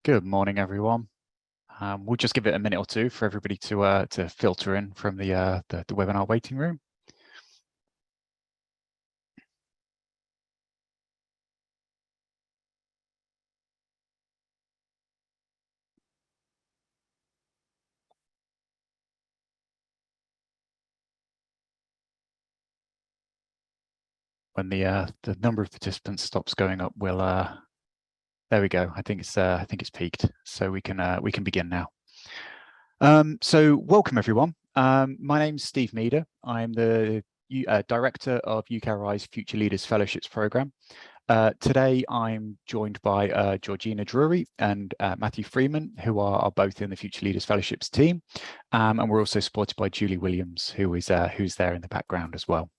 Good morning, everyone. We'll just give it a minute or two for everybody to filter in from the webinar waiting room. When the number of participants stops going up, we'll there we go. I think it's peaked, so we can begin now. So welcome everyone. My name's Steve Meader. I'm the Director of UKRI's Future Leaders Fellowships Programme. Today I'm joined by Georgina Drury and Matthew Freeman, who are both in the Future Leaders Fellowships team, and we're also supported by Julie Williams, who's there in the background as well.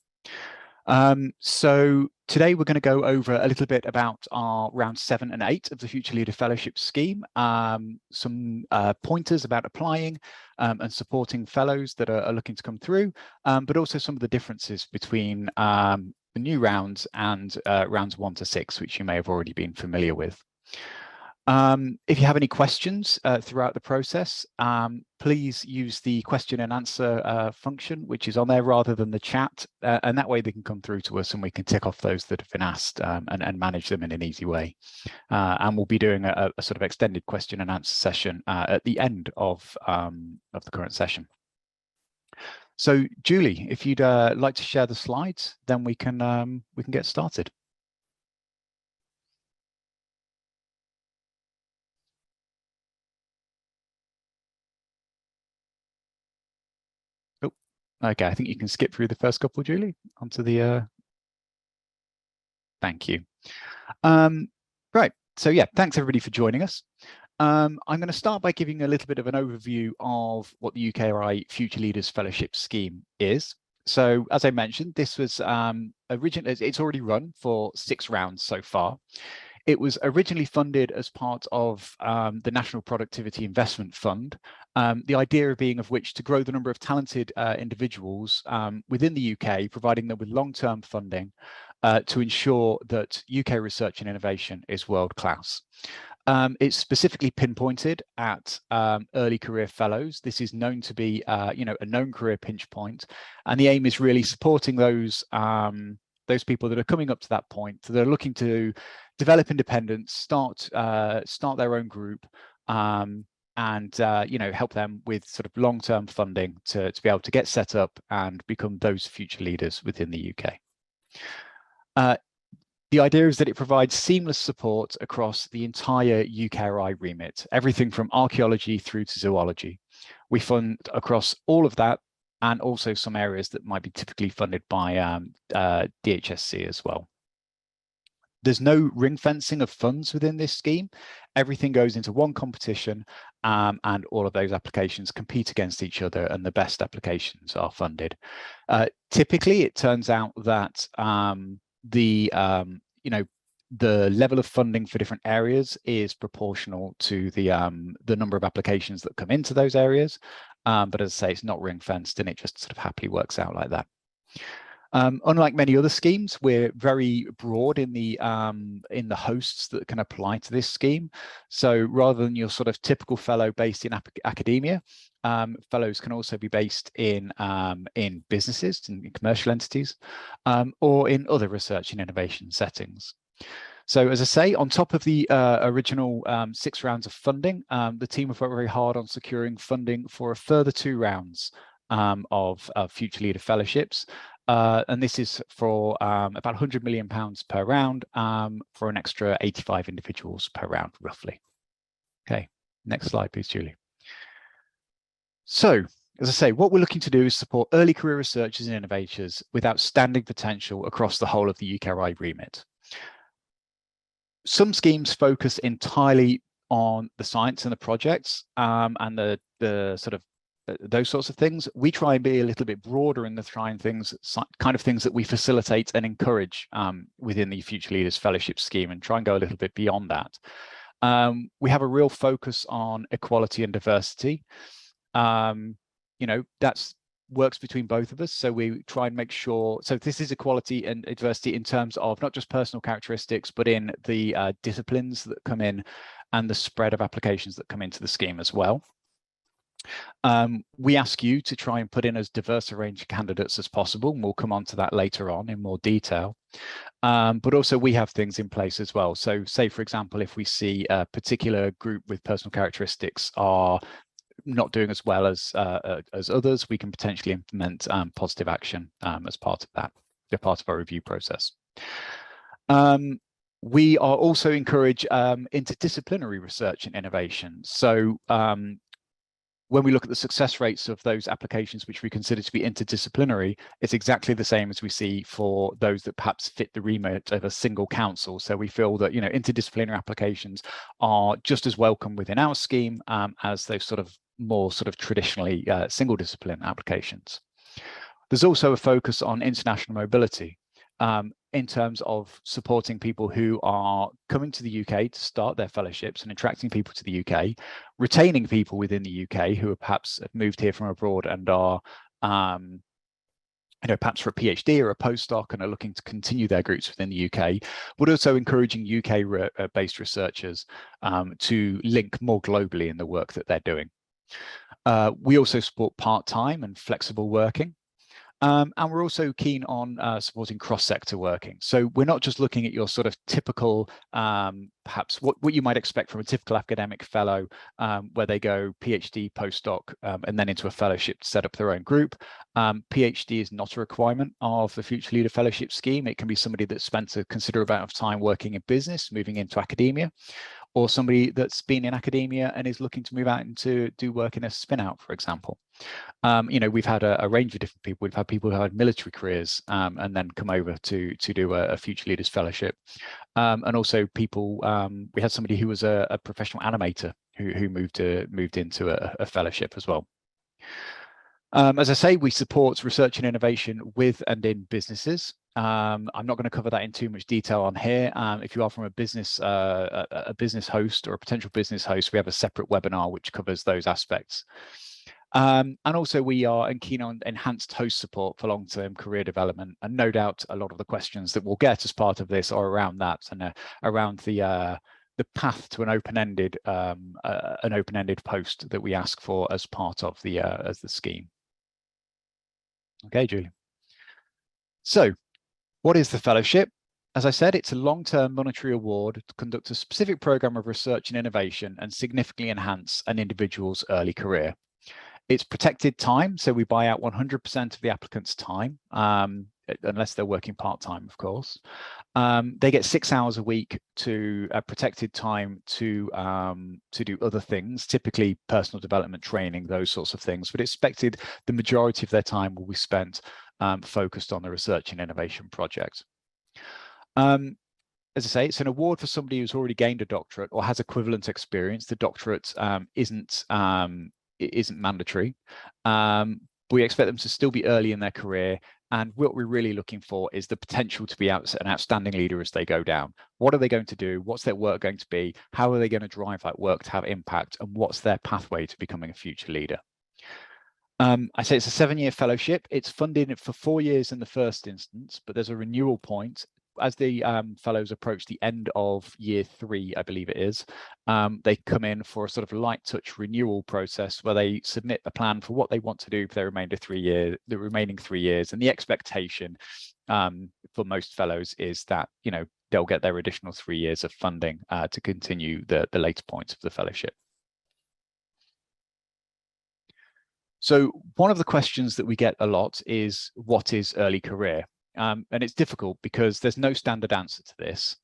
So today we're going to go over a little bit about our round 7 and 8 of the Future Leader Fellowship scheme, some pointers about applying and supporting fellows that are looking to come through, but also some of the differences between the new rounds and rounds 1 to 6, which you may have already been familiar with. If you have any questions throughout the process, please use the question and answer function, which is on there rather than the chat, and that way they can come through to us and we can tick off those that have been asked and manage them in an easy way. And we'll be doing a sort of extended question and answer session at the end of the current session. So, Julie, if you'd like to share the slides, then we can get started. Okay, I think you can skip through the first couple, Julie, onto the. Thank you. Right, so yeah, thanks everybody for joining us. I'm going to start by giving a little bit of an overview of what the UKRI Future Leaders Fellowship Scheme is. So, as I mentioned, this was originally, it's already run for 6 rounds so far. It was originally funded as part of the National Productivity Investment Fund, the idea being of which to grow the number of talented individuals within the UK, providing them with long-term funding to ensure that UK research and innovation is world-class. It's specifically pinpointed at early career fellows. This is known to be, a known career pinch point, and the aim is really supporting those people that are coming up to that point, that are looking to develop independence, start their own group, and help them with sort of long-term funding to be able to get set up and become those future leaders within the UK. The idea is that it provides seamless support across the entire UKRI remit, everything from archaeology through to zoology. We fund across all of that, and also some areas that might be typically funded by DHSC as well. There's no ring fencing of funds within this scheme. Everything goes into one competition, and all of those applications compete against each other, and the best applications are funded. Typically, it turns out that the level of funding for different areas is proportional to the number of applications that come into those areas. But as I say, it's not ring fenced, and it just sort of happily works out like that. Unlike many other schemes, we're very broad in the hosts that can apply to this scheme. So rather than your sort of typical fellow based in academia, fellows can also be based in businesses, in commercial entities, or in other research and innovation settings. So as I say, on top of the original 6 rounds of funding, the team have worked very hard on securing funding for a further 2 rounds of Future Leader Fellowships. And this is for about £100 million per round, for an extra 85 individuals per round, roughly. Okay, next slide, please, Julie. So, as I say, what we're looking to do is support early career researchers and innovators with outstanding potential across the whole of the UKRI remit. Some schemes focus entirely on the science and the projects, and the sort of those sorts of things. We try and be a little bit broader in the kind of things that we facilitate and encourage within the Future Leaders Fellowship scheme, and try and go a little bit beyond that. We have a real focus on equality and diversity. That's works between both of us. So we try and make sure, so this is equality and diversity in terms of not just personal characteristics, but in the disciplines that come in and the spread of applications that come into the scheme as well. We ask you to try and put in as diverse a range of candidates as possible, and we'll come on to that later on in more detail. But also we have things in place as well. So say, for example, if we see a particular group with personal characteristics are not doing as well as others, we can potentially implement positive action as part of that, part of our review process. We are also encourage interdisciplinary research and innovation. So when we look at the success rates of those applications which we consider to be interdisciplinary, it's exactly the same as we see for those that perhaps fit the remit of a single council. So we feel that, you know, interdisciplinary applications are just as welcome within our scheme as those sort of more sort of traditionally single discipline applications. There's also a focus on international mobility in terms of supporting people who are coming to the UK to start their fellowships and attracting people to the UK, retaining people within the UK who are perhaps moved here from abroad and are you know, perhaps for a PhD or a postdoc and are looking to continue their groups within the UK, but also encouraging UK-based researchers to link more globally in the work that they're doing. We also support part-time and flexible working. And we're also keen on supporting cross-sector working. So we're not just looking at your sort of typical, perhaps what you might expect from a typical academic fellow, where they go PhD, postdoc, and then into a fellowship to set up their own group. PhD is not a requirement of the Future Leader Fellowship Scheme. It can be somebody that's spent a considerable amount of time working in business, moving into academia, or somebody that's been in academia and is looking to move out and do work in a spin-out, for example. You know, we've had a range of different people. We've had people who had military careers and then come over to do a Future Leaders Fellowship. And also people, we had somebody who was a professional animator who moved into a fellowship as well. As I say, we support research and innovation with and in businesses. I'm not going to cover that in too much detail on here. If you are from a business host or a potential business host, we have a separate webinar which covers those aspects. And also we are keen on enhanced host support for long-term career development. And no doubt a lot of the questions that we'll get as part of this are around that and around the path to an open-ended post that we ask for as part of the scheme. Okay, Julie. So what is the fellowship? As I said, it's a long-term monetary award to conduct a specific program of research and innovation and significantly enhance an individual's early career. It's protected time, so we buy out 100% of the applicant's time, unless they're working part-time, of course. They get 6 hours a week to protected time to do other things, typically personal development training, those sorts of things. But it's expected the majority of their time will be spent focused on the research and innovation project. As I say, it's an award for somebody who's already gained a doctorate or has equivalent experience. The doctorate isn't mandatory. We expect them to still be early in their career. And what we're really looking for is the potential to be an outstanding leader as they go down. What are they going to do? What's their work going to be? How are they going to drive that work to have impact? And what's their pathway to becoming a future leader? I say it's a 7-year fellowship. It's funded for 4 years in the first instance, but there's a renewal point. As the fellows approach the end of year 3, I believe it is, they come in for a sort of light touch renewal process where they submit a plan for what they want to do for their remaining 3 years. And the expectation for most fellows is that, you know, they'll get their additional 3 years of funding to continue the later points of the fellowship. So one of the questions that we get a lot is, what is early career? And it's difficult because there's no standard answer to this,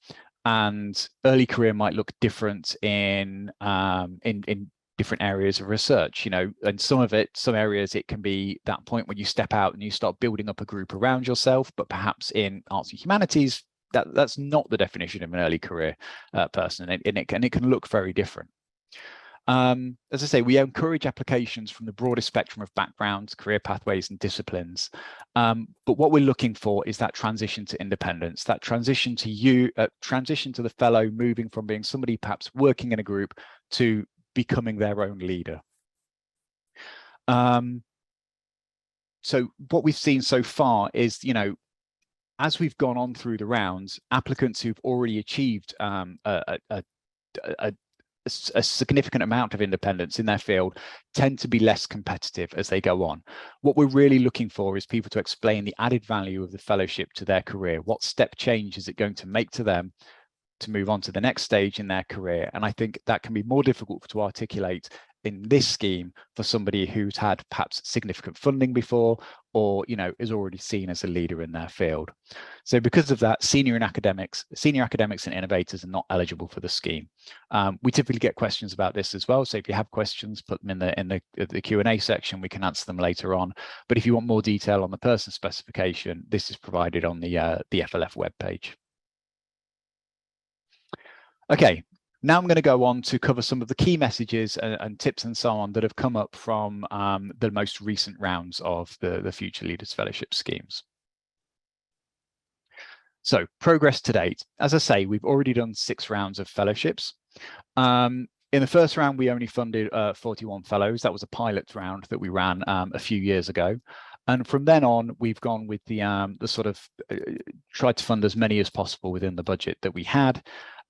and early career might look different in different areas of research, you know, and some areas it can be that point when you step out and you start building up a group around yourself, but perhaps in arts and humanities, that's not the definition of an early career person, and it can look very different. As I say, we encourage applications from the broadest spectrum of backgrounds, career pathways, and disciplines. But what we're looking for is that transition to independence, that transition to the fellow moving from being somebody perhaps working in a group to becoming their own leader. So what we've seen so far is, as we've gone on through the rounds, applicants who've already achieved a significant amount of independence in their field tend to be less competitive as they go on. What we're really looking for is people to explain the added value of the fellowship to their career. What step change is it going to make to them to move on to the next stage in their career? And I think that can be more difficult to articulate in this scheme for somebody who's had perhaps significant funding before, or is already seen as a leader in their field. So because of that, senior academics and innovators are not eligible for the scheme. We typically get questions about this as well, so if you have questions, put them in the Q&A section. We can answer them later on, but if you want more detail on the person specification, this is provided on the FLF webpage. Okay, now I'm going to go on to cover some of the key messages and tips and so on that have come up from the most recent rounds of the Future Leaders Fellowship schemes. So progress to date. As I say, we've already done 6 rounds of fellowships. In the first round, we only funded 41 fellows. That was a pilot round that we ran a few years ago. And from then on, we've gone with the sort of tried to fund as many as possible within the budget that we had.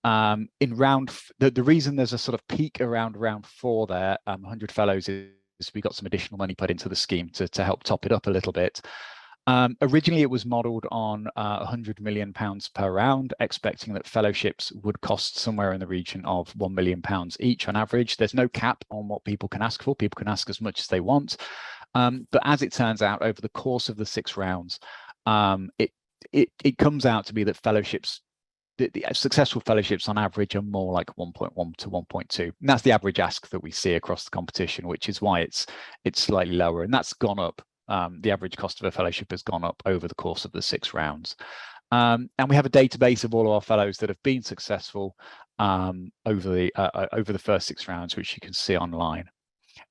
In round, the reason there's a sort of peak around round 4 there, 100 fellows, is we got some additional money put into the scheme to help top it up a little bit. Originally, it was modelled on £100 million per round, expecting that fellowships would cost somewhere in the region of £1 million each on average. There's no cap on what people can ask for. People can ask as much as they want. But as it turns out, over the course of the 6 rounds, it comes out to be that fellowships, the successful fellowships on average are more like 1.1 to 1.2. And that's the average ask that we see across the competition, which is why it's slightly lower. And that's gone up. The average cost of a fellowship has gone up over the course of the 6 rounds. And we have a database of all of our fellows that have been successful over the first 6 rounds, which you can see online.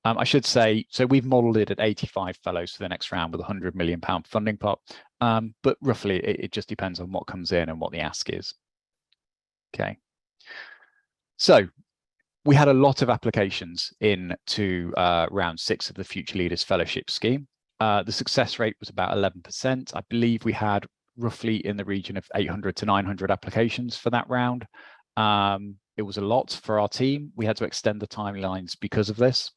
I should say, so we've modelled it at 85 fellows for the next round with a £100 million funding pot. But roughly, it just depends on what comes in and what the ask is. Okay, so we had a lot of applications into round 6 of the Future Leaders Fellowship Scheme. The success rate was about 11%. I believe we had roughly in the region of 800 to 900 applications for that round. It was a lot for our team. We had to extend the timelines because of this,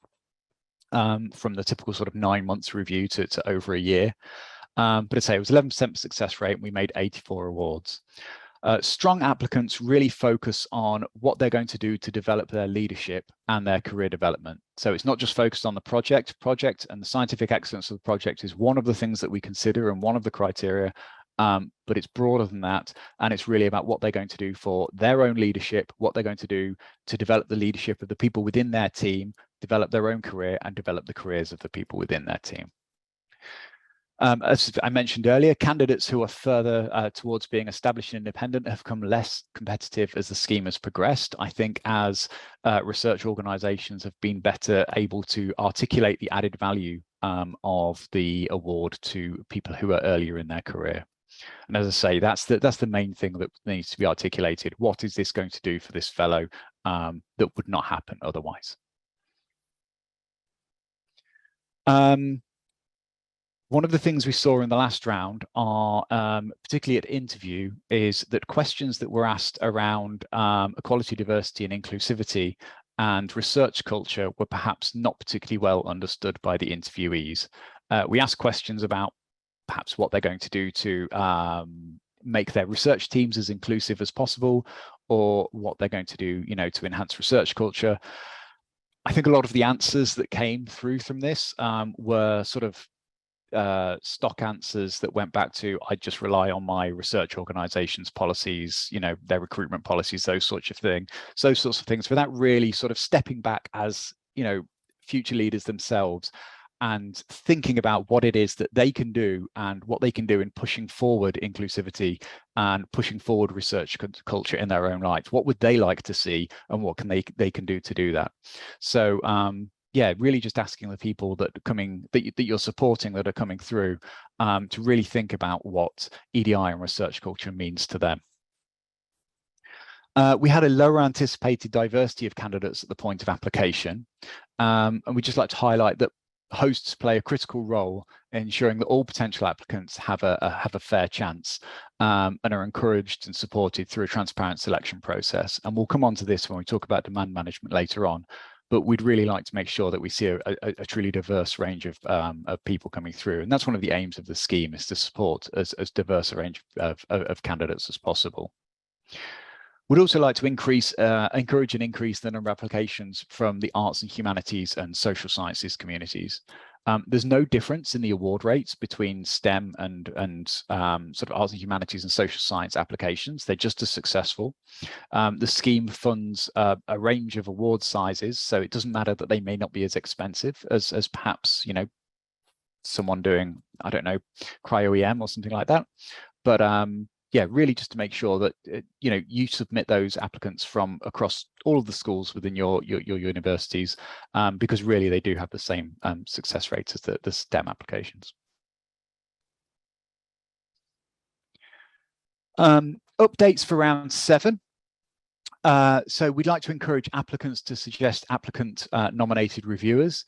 from the typical sort of 9 months review to over a year. But I'd say it was 11% success rate, and we made 84 awards. Strong applicants really focus on what they're going to do to develop their leadership and their career development. So it's not just focused on the project, and the scientific excellence of the project is one of the things that we consider and one of the criteria, but it's broader than that. And it's really about what they're going to do for their own leadership, what they're going to do to develop the leadership of the people within their team, develop their own career, and develop the careers of the people within their team. As I mentioned earlier, candidates who are further towards being established and independent have become less competitive as the scheme has progressed. I think as research organisations have been better able to articulate the added value of the award to people who are earlier in their career. And as I say, that's the main thing that needs to be articulated. What is this going to do for this fellow that would not happen otherwise? One of the things we saw in the last round are, particularly at interview, is that questions that were asked around equality, diversity and inclusivity and research culture were perhaps not particularly well understood by the interviewees. We asked questions about perhaps what they're going to do to make their research teams as inclusive as possible, or what they're going to do, to enhance research culture. I think a lot of the answers that came through from this were sort of stock answers that went back to, I just rely on my research organization's policies, their recruitment policies, those sorts of things, without really sort of stepping back as, future leaders themselves and thinking about what it is that they can do and what they can do in pushing forward inclusivity and pushing forward research culture in their own right. What would they like to see, and what can they can do to do that? So yeah, really just asking the people that you're supporting, that are coming through, to really think about what EDI and research culture means to them. We had a lower anticipated diversity of candidates at the point of application, and we'd just like to highlight that hosts play a critical role in ensuring that all potential applicants have a fair chance, and are encouraged and supported through a transparent selection process. And we'll come on to this when we talk about demand management later on. But we'd really like to make sure that we see a truly diverse range of people coming through. And that's one of the aims of the scheme, is to support as diverse a range of candidates as possible. We'd also like to encourage and increase the number of applications from the arts and humanities and social sciences communities. There's no difference in the award rates between STEM and sort of arts and humanities and social science applications. They're just as successful. The scheme funds a range of award sizes, so it doesn't matter that they may not be as expensive as perhaps, you know, someone doing, I don't know, cryo-EM or something like that. But yeah, really just to make sure that you know, you submit those applicants from across all of the schools within your universities, because really they do have the same success rates as the STEM applications. Updates for round 7. So we'd like to encourage applicants to suggest applicant nominated reviewers.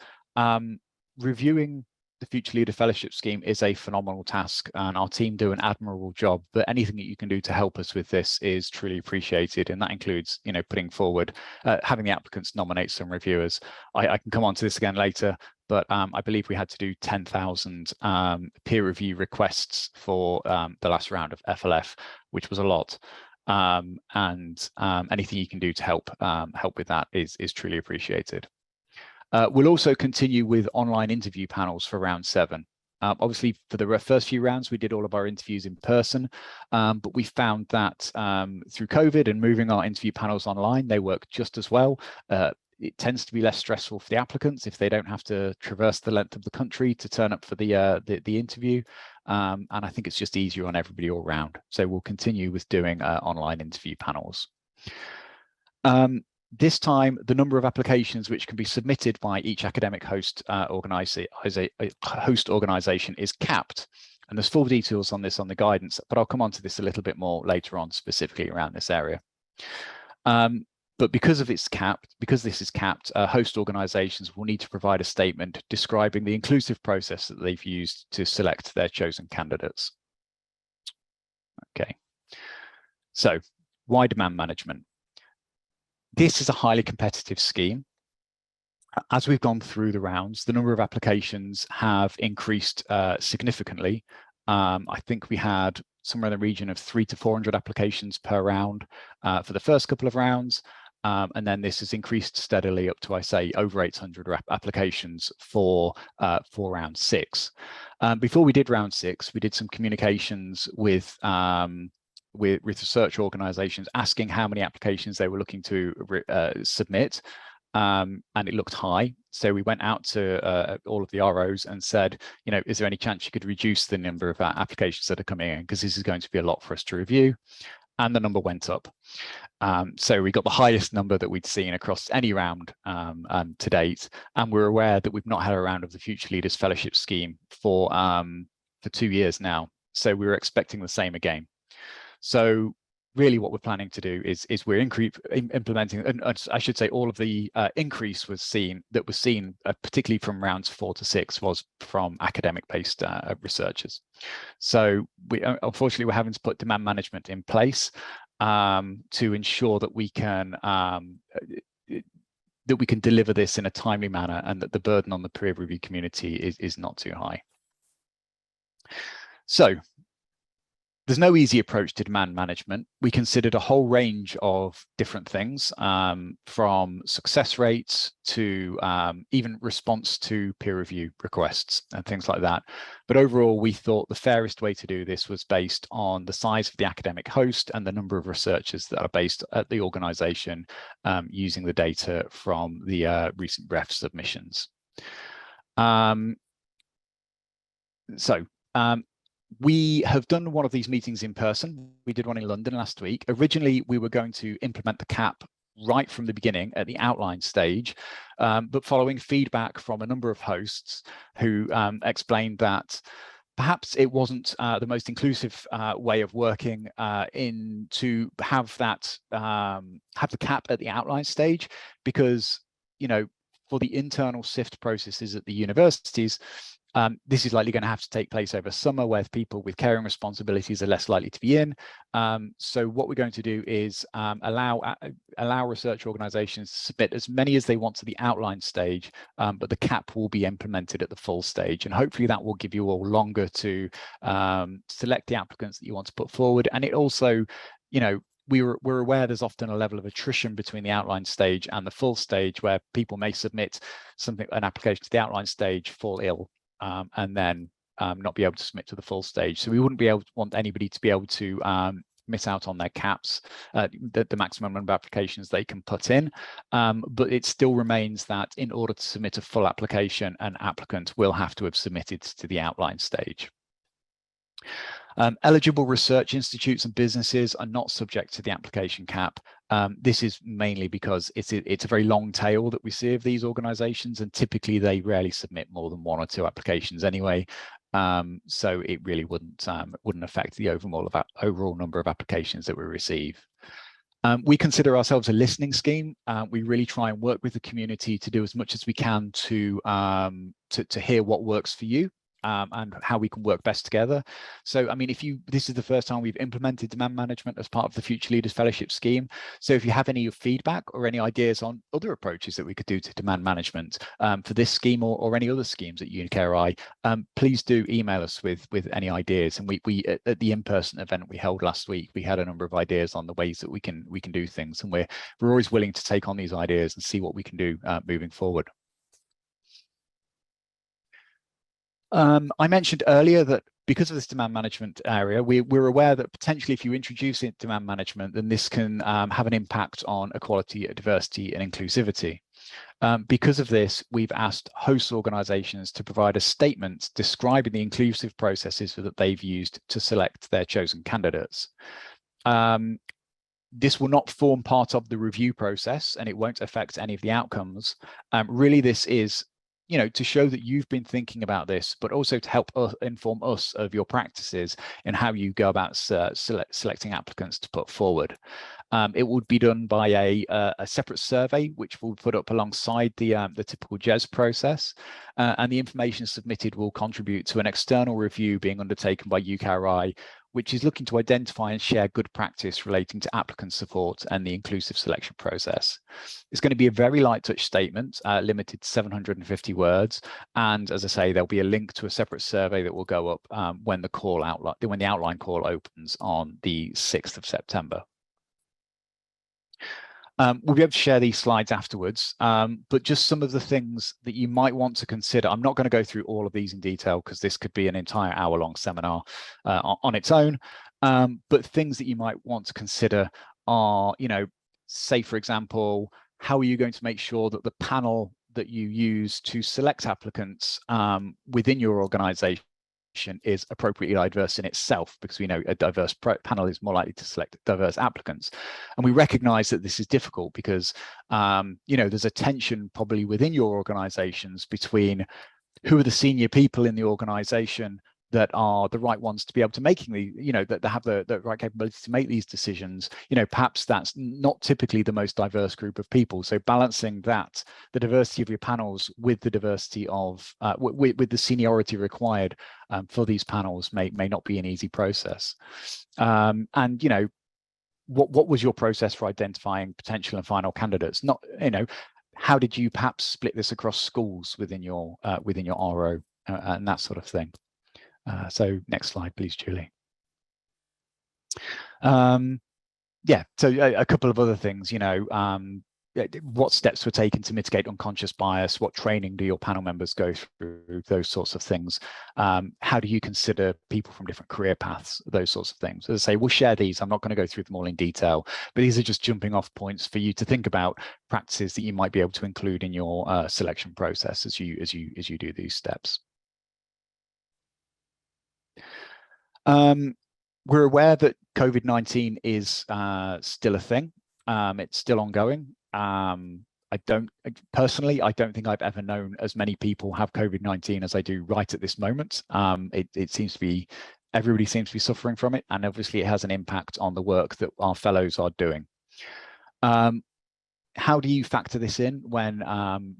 Reviewing the Future Leader Fellowship Scheme is a phenomenal task, and our team do an admirable job, but anything that you can do to help us with this is truly appreciated, and that includes, you know, putting forward, having the applicants nominate some reviewers. I can come on to this again later, but I believe we had to do 10,000 peer review requests for the last round of FLF, which was a lot. And anything you can do to help with that is truly appreciated. We'll also continue with online interview panels for round 7. Obviously, for the first few rounds, we did all of our interviews in person, but we found that through COVID and moving our interview panels online, they work just as well. It tends to be less stressful for the applicants if they don't have to traverse the length of the country to turn up for the interview, and I think it's just easier on everybody all round. So we'll continue with doing online interview panels. This time, the number of applications which can be submitted by each academic host organisation is capped, and there's full details on this on the guidance, but I'll come on to this a little bit more later on, specifically around this area. But because this is capped, host organisations will need to provide a statement describing the inclusive process that they've used to select their chosen candidates. Okay, so why demand management? This is a highly competitive scheme. As we've gone through the rounds, the number of applications have increased significantly. I think we had somewhere in the region of 300 to 400 applications per round for the first couple of rounds. And then this has increased steadily up to, I say, over 800 applications for round 6. Before we did round 6, we did some communications with research organisations asking how many applications they were looking to submit, and it looked high. So we went out to all of the ROs and said, you know, is there any chance you could reduce the number of applications that are coming in, because this is going to be a lot for us to review? And the number went up. So we got the highest number that we'd seen across any round to date, and we're aware that we've not had a round of the Future Leaders Fellowship Scheme for 2 years now. So we were expecting the same again. So really what we're planning to do is we're implementing, and I should say all of the increase was seen, particularly from rounds 4 to 6, was from academic-based researchers. So unfortunately we're having to put demand management in place to ensure that we can deliver this in a timely manner, and that the burden on the peer review community is not too high. So there's no easy approach to demand management. We considered a whole range of different things, from success rates to even response to peer review requests and things like that. But overall, we thought the fairest way to do this was based on the size of the academic host and the number of researchers that are based at the organisation, using the data from the recent REF submissions. We have done one of these meetings in person. We did one in London last week. Originally, we were going to implement the cap right from the beginning at the outline stage, but following feedback from a number of hosts who explained that perhaps it wasn't the most inclusive way of working to have the cap at the outline stage, because, you know, for the internal SIFT processes at the universities, this is likely going to have to take place over summer, where people with caring responsibilities are less likely to be in. So what we're going to do is allow research organisations to submit as many as they want to the outline stage, but the cap will be implemented at the full stage, and hopefully that will give you all longer to select the applicants that you want to put forward. And it also, we're aware there's often a level of attrition between the outline stage and the full stage, where people may submit an application to the outline stage, fall ill, and then not be able to submit to the full stage. So we wouldn't want anybody to be able to miss out on their caps, the maximum number of applications they can put in. But it still remains that in order to submit a full application, an applicant will have to have submitted to the outline stage. Eligible research institutes and businesses are not subject to the application cap. This is mainly because it's a very long tail that we see of these organisations, and typically they rarely submit more than 1 or 2 applications anyway. So it really wouldn't affect the overall number of applications that we receive. We consider ourselves a listening scheme. We really try and work with the community to do as much as we can to hear what works for you. And how we can work best together. So, I mean, this is the first time we've implemented demand management as part of the Future Leaders Fellowship scheme. So if you have any feedback or any ideas on other approaches that we could do to demand management for this scheme or any other schemes at UKRI, please do email us with any ideas. And we at the in-person event we held last week, we had a number of ideas on the ways that we can do things, and we're always willing to take on these ideas and see what we can do moving forward. I mentioned earlier that because of this demand management area, we're aware that potentially if you introduce demand management, then this can have an impact on equality, diversity, and inclusivity. Because of this, we've asked host organisations to provide a statement describing the inclusive processes that they've used to select their chosen candidates. This will not form part of the review process, and it won't affect any of the outcomes. Really, this is to show that you've been thinking about this, but also to help inform us of your practices and how you go about selecting applicants to put forward. It would be done by a separate survey, which we'll put up alongside the typical JES process, and the information submitted will contribute to an external review being undertaken by UKRI, which is looking to identify and share good practice relating to applicant support and the inclusive selection process. It's going to be a very light touch statement, limited to 750 words. And as I say, there'll be a link to a separate survey that will go up when the outline call opens on the 6th of September. We'll be able to share these slides afterwards, but just some of the things that you might want to consider. I'm not going to go through all of these in detail because this could be an entire hour-long seminar on its own, but things that you might want to consider are, say, for example, how are you going to make sure that the panel that you use to select applicants within your organisation is appropriately diverse in itself, because we know a diverse panel is more likely to select diverse applicants. And we recognize that this is difficult because there's a tension probably within your organizations between who are the senior people in the organization that are the right ones to be able to making that have the right capability to make these decisions. Perhaps that's not typically the most diverse group of people. So balancing that, the diversity of your panels with the diversity of with the seniority required for these panels may not be an easy process. And what was your process for identifying potential and final candidates? Not how did you perhaps split this across schools within your RO and that sort of thing. So next slide, please, Julie. Yeah, so a couple of other things, what steps were taken to mitigate unconscious bias? What training do your panel members go through? Those sorts of things. How do you consider people from different career paths? Those sorts of things. As I say, we'll share these. I'm not going to go through them all in detail, but these are just jumping off points for you to think about practices that you might be able to include in your selection process as you do these steps. We're aware that COVID-19 is still a thing. It's still ongoing. I don't think I've ever known as many people have COVID-19 as I do right at this moment. It seems to be, everybody seems to be suffering from it, and obviously it has an impact on the work that our fellows are doing. how do you factor this in when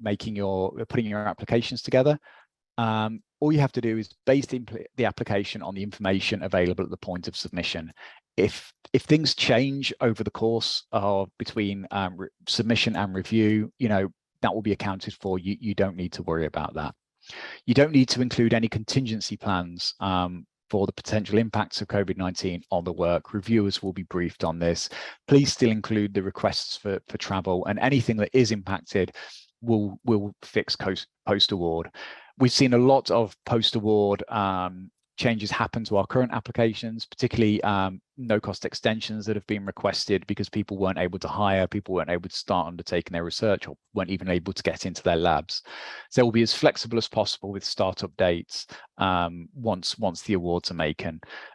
putting your applications together? All you have to do is base the application on the information available at the point of submission. If things change over the course of between submission and review, that will be accounted for. You don't need to worry about that. You don't need to include any contingency plans for the potential impacts of COVID-19 on the work. Reviewers will be briefed on this. Please still include the requests for travel, and anything that is impacted will fix post-award. We've seen a lot of post-award changes happen to our current applications, particularly no-cost extensions that have been requested because people weren't able to hire, people weren't able to start undertaking their research, or weren't even able to get into their labs. So we'll be as flexible as possible with startup dates once the awards are made.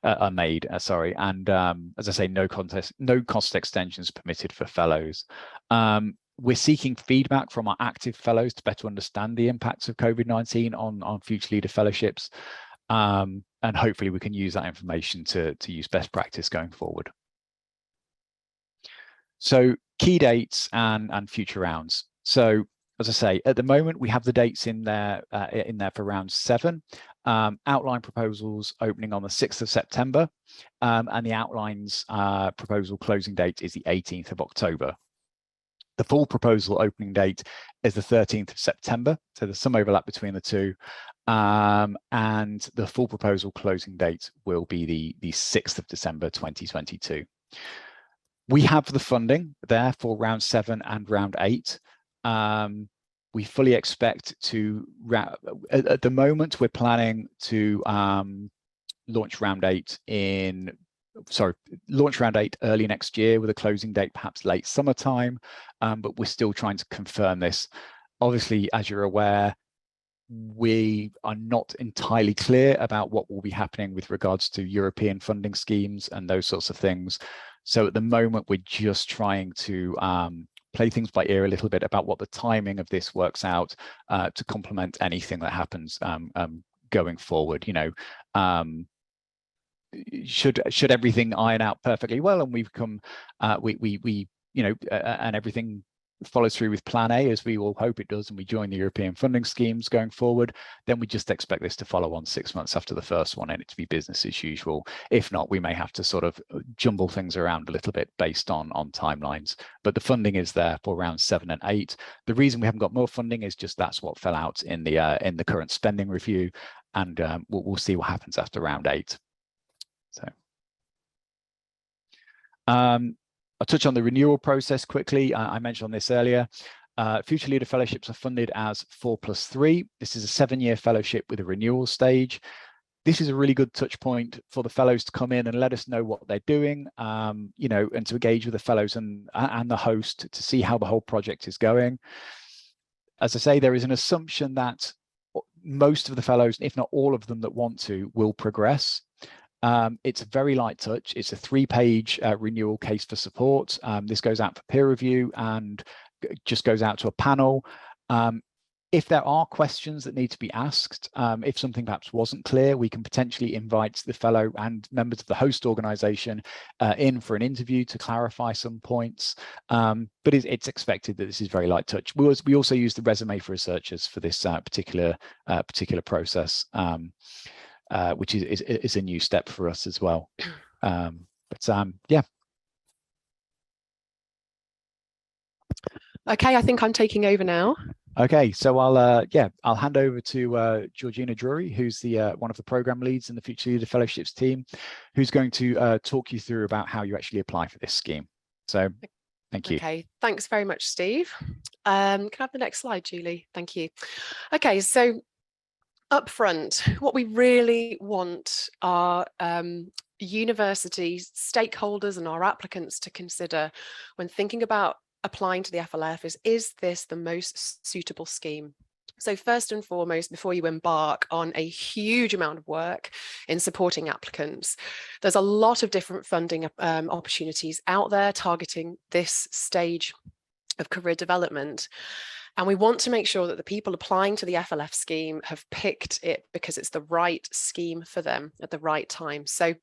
And as I say, no cost extensions permitted for fellows. We're seeking feedback from our active fellows to better understand the impacts of COVID-19 on future leader fellowships. And hopefully we can use that information to use best practice going forward. So key dates and future rounds. So as I say, at the moment we have the dates in there for round 7. Outline proposals opening on the 6th of September, and the outlines proposal closing date is the 18th of October. The full proposal opening date is the 13th of September, so there's some overlap between the two. And the full proposal closing date will be the 6th of December 2022. We have the funding there for round 7 and round 8. We fully expect to, at the moment, we're planning to launch round 8 early next year with a closing date perhaps late summertime, but we're still trying to confirm this. Obviously, as you're aware, we are not entirely clear about what will be happening with regards to European funding schemes and those sorts of things. So at the moment, we're just trying to play things by ear a little bit about what the timing of this works out to complement anything that happens going forward. Should everything iron out perfectly well and we've come and everything follows through with plan A, as we all hope it does, and we join the European funding schemes going forward, then we just expect this to follow on 6 months after the first one and it to be business as usual. If not, we may have to sort of jumble things around a little bit based on timelines. But the funding is there for rounds 7 and 8. The reason we haven't got more funding is just that's what fell out in the current spending review, and we'll see what happens after round 8. So I'll touch on the renewal process quickly. I mentioned on this earlier. Future Leader Fellowships are funded as 4+3. This is a 7-year fellowship with a renewal stage. This is a really good touch point for the fellows to come in and let us know what they're doing, and to engage with the fellows and the host to see how the whole project is going. As I say, there is an assumption that most of the fellows, if not all of them that want to, will progress. It's a very light touch. It's a 3-page renewal case for support. This goes out for peer review and just goes out to a panel. If there are questions that need to be asked, if something perhaps wasn't clear, we can potentially invite the fellow and members of the host organization in for an interview to clarify some points. But it's expected that this is very light touch. We also use the resume for researchers for this particular process. Which is a new step for us as well. Yeah. Okay, I think I'm taking over now. Okay, so I'll hand over to Georgina Drury, who's the one of the program leads in the Future Leader Fellowships team, who's going to talk you through about how you actually apply for this scheme. So thank you. Okay, thanks very much, Steve. Can I have the next slide, Julie? Thank you. Okay, so up front, what we really want our university stakeholders and our applicants to consider when thinking about applying to the FLF is this the most suitable scheme? So first and foremost, before you embark on a huge amount of work in supporting applicants, there's a lot of different funding opportunities out there targeting this stage of career development. And we want to make sure that the people applying to the FLF scheme have picked it because it's the right scheme for them at the right time. So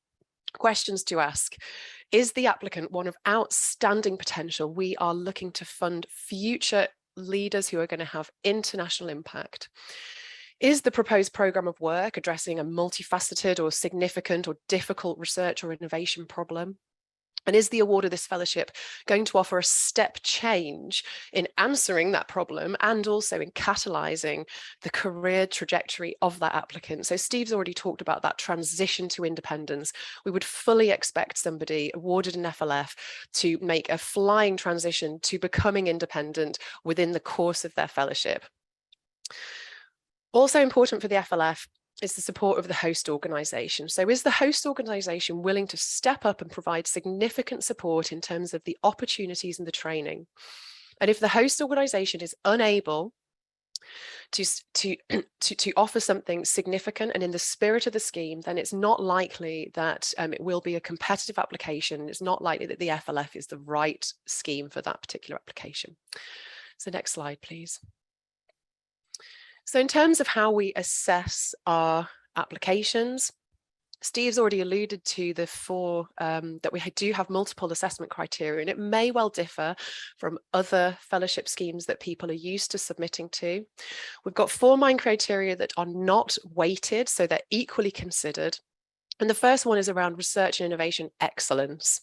questions to ask: Is the applicant one of outstanding potential? We are looking to fund future leaders who are going to have international impact. Is the proposed programme of work addressing a multifaceted or significant or difficult research or innovation problem? And is the award of this fellowship going to offer a step change in answering that problem and also in catalysing the career trajectory of that applicant? So Steve's already talked about that transition to independence. We would fully expect somebody awarded an FLF to make a flying transition to becoming independent within the course of their fellowship. Also important for the FLF is the support of the host organisation. So is the host organisation willing to step up and provide significant support in terms of the opportunities and the training? And if the host organisation is unable to offer something significant and in the spirit of the scheme, then it's not likely that it will be a competitive application. It's not likely that the FLF is the right scheme for that particular application. So next slide, please. So in terms of how we assess our applications, Steve's already alluded to the four, that we do have multiple assessment criteria, and it may well differ from other fellowship schemes that people are used to submitting to. We've got 4 main criteria that are not weighted, so they're equally considered. And the first one is around research and innovation excellence.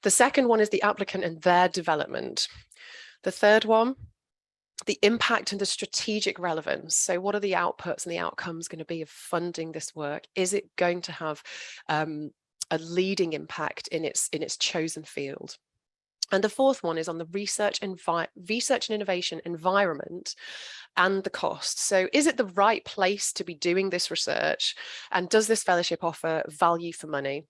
The second one is the applicant and their development. The third one, the impact and the strategic relevance. So what are the outputs and the outcomes going to be of funding this work? Is it going to have a leading impact in its chosen field? And the fourth one is on the research and innovation environment and the cost. So is it the right place to be doing this research? And does this fellowship offer value for money?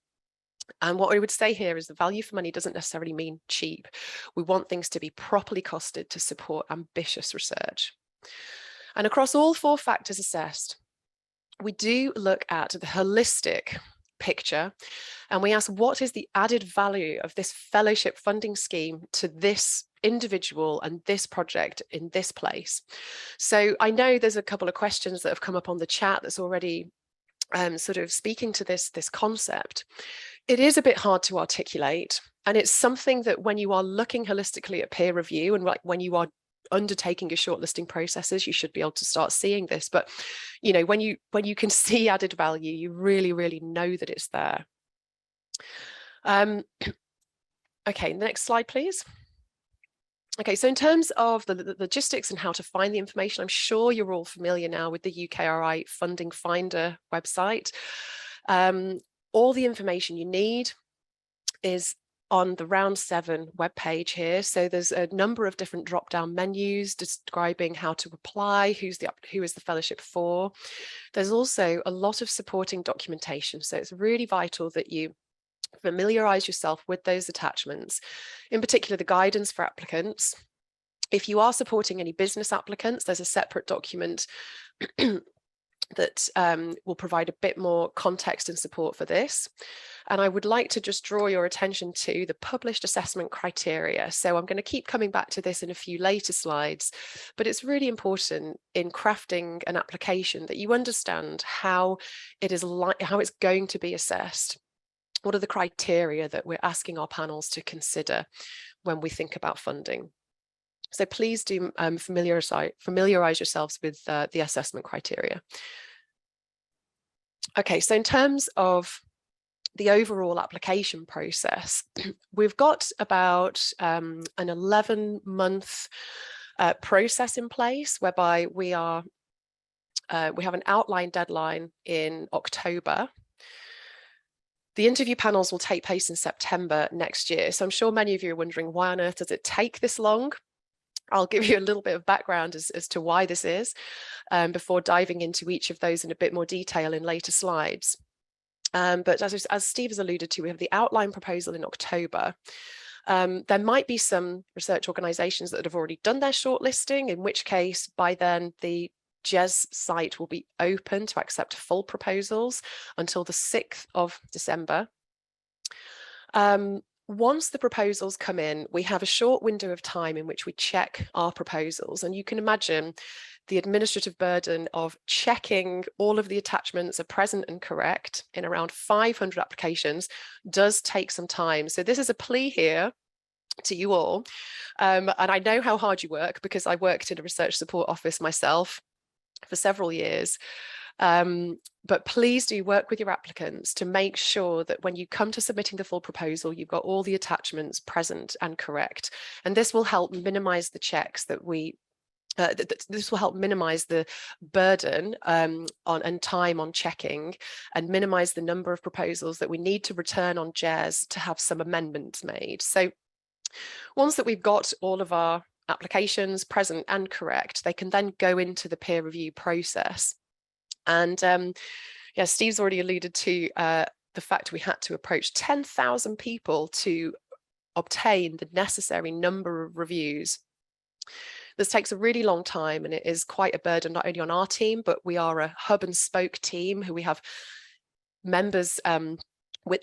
And what I would say here is the value for money doesn't necessarily mean cheap. We want things to be properly costed to support ambitious research. And across all 4 factors assessed, we do look at the holistic picture, and we ask, what is the added value of this fellowship funding scheme to this individual and this project in this place? So I know there's a couple of questions that have come up on the chat that's already sort of speaking to this concept. It is a bit hard to articulate, and it's something that when you are looking holistically at peer review and like when you are undertaking your shortlisting processes, you should be able to start seeing this. But you know, when you can see added value, you really know that it's there. Okay, next slide, please. Okay, so in terms of the logistics and how to find the information, I'm sure you're all familiar now with the UKRI Funding Finder website. All the information you need is on the Round 7 webpage here. So there's a number of different drop-down menus describing how to apply, who is the fellowship for. There's also a lot of supporting documentation. So it's really vital that you familiarize yourself with those attachments, in particular the guidance for applicants. If you are supporting any business applicants, there's a separate document that will provide a bit more context and support for this. And I would like to just draw your attention to the published assessment criteria. So I'm going to keep coming back to this in a few later slides, but it's really important in crafting an application that you understand how it's going to be assessed. What are the criteria that we're asking our panels to consider when we think about funding? So please do familiarize yourselves with the assessment criteria. Okay, so in terms of the overall application process, we've got about an 11-month process in place whereby we have an outline deadline in October. The interview panels will take place in September next year. So I'm sure many of you are wondering, why on earth does it take this long? I'll give you a little bit of background as to why this is before diving into each of those in a bit more detail in later slides. But as Steve has alluded to, we have the outline proposal in October. There might be some research organisations that have already done their shortlisting, in which case by then the GES site will be open to accept full proposals until the 6th of December. Once the proposals come in, we have a short window of time in which we check our proposals. And you can imagine the administrative burden of checking all of the attachments are present and correct in around 500 applications does take some time. So this is a plea here to you all. And I know how hard you work because I worked in a research support office myself for several years. But please do work with your applicants to make sure that when you come to submitting the full proposal, you've got all the attachments present and correct. And this will help minimize the checks that we this will help minimize the burden and time on checking, and minimize the number of proposals that we need to return on JES to have some amendments made. So once that we've got all of our applications present and correct, they can then go into the peer review process. And yeah, Steve's already alluded to the fact we had to approach 10,000 people to obtain the necessary number of reviews. This takes a really long time, and it is quite a burden not only on our team, but we are a hub and spoke team who we have members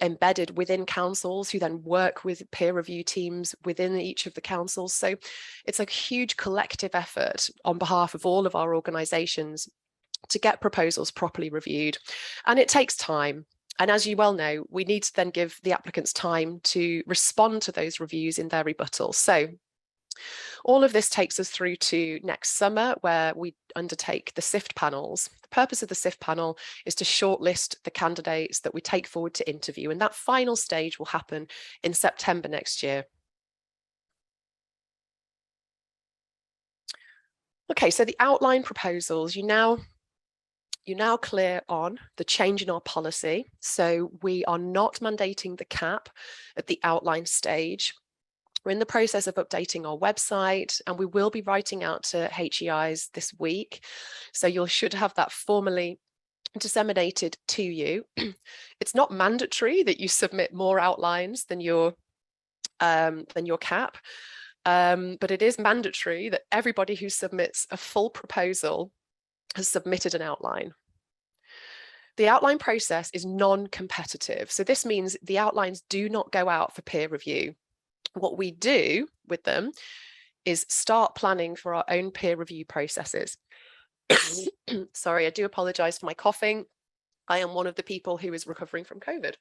embedded within councils who then work with peer review teams within each of the councils. So it's a huge collective effort on behalf of all of our organisations to get proposals properly reviewed, and it takes time. And as you well know, we need to then give the applicants time to respond to those reviews in their rebuttal. So all of this takes us through to next summer, where we undertake the SIFT panels. The purpose of the SIFT panel is to shortlist the candidates that we take forward to interview, and that final stage will happen in September next year. Okay, so the outline proposals, you're now clear on the change in our policy. So we are not mandating the cap at the outline stage. We're in the process of updating our website, and we will be writing out to HEIs this week. So you should have that formally disseminated to you. It's not mandatory that you submit more outlines than your cap, but it is mandatory that everybody who submits a full proposal has submitted an outline. The outline process is non-competitive. So this means the outlines do not go out for peer review. What we do with them is start planning for our own peer review processes. Sorry, I do apologize for my coughing. I am one of the people who is recovering from COVID.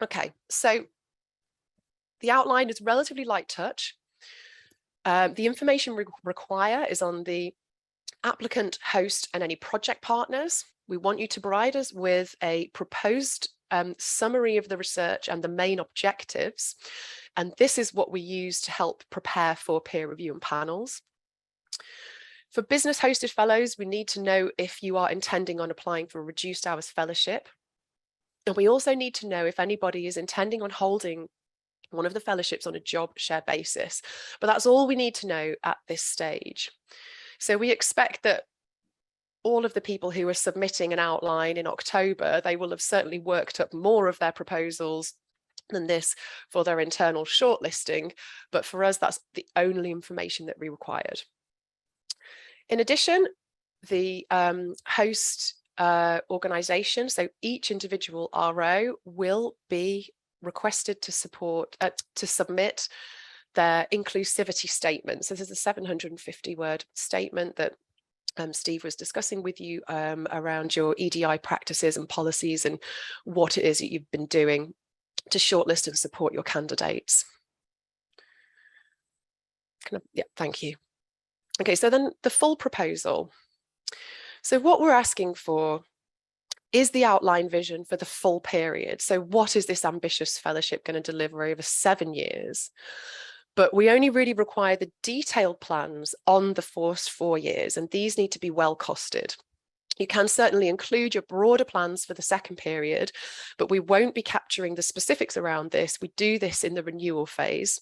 Okay, so the outline is relatively light touch. The information we require is on the applicant, host, and any project partners. We want you to provide us with a proposed summary of the research and the main objectives. And this is what we use to help prepare for peer review and panels. For business hosted fellows, we need to know if you are intending on applying for a reduced hours fellowship. And we also need to know if anybody is intending on holding one of the fellowships on a job share basis. But that's all we need to know at this stage. So we expect that all of the people who are submitting an outline in October, they will have certainly worked up more of their proposals than this for their internal shortlisting. But for us, that's the only information that we required. In addition, the host organisation, so each individual RO will be requested to submit their inclusivity statement. So this is a 750-word statement that Steve was discussing with you around your EDI practices and policies and what it is that you've been doing to shortlist and support your candidates. Yeah, thank you. Okay, so then the full proposal. So what we're asking for is the outline vision for the full period. So what is this ambitious fellowship going to deliver over 7 years? But we only really require the detailed plans on the first 4 years, and these need to be well costed. You can certainly include your broader plans for the second period, but we won't be capturing the specifics around this. We do this in the renewal phase.